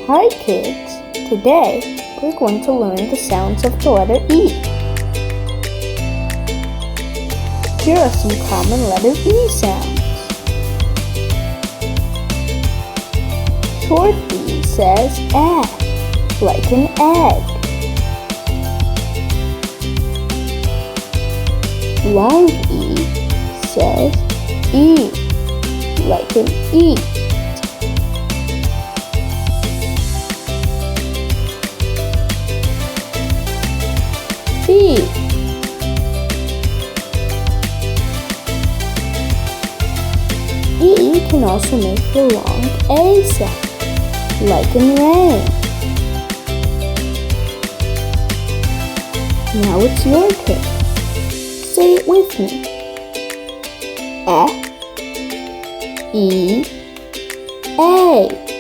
Hi kids! Today we're going to learn the sounds of the letter E. Here are some common letter E sounds. Short E says "ah," like an egg. Long E says "e," like an eat. E. E can also make the long A sound, like in rain. Now it's your turn. Say it with me. E, E, A.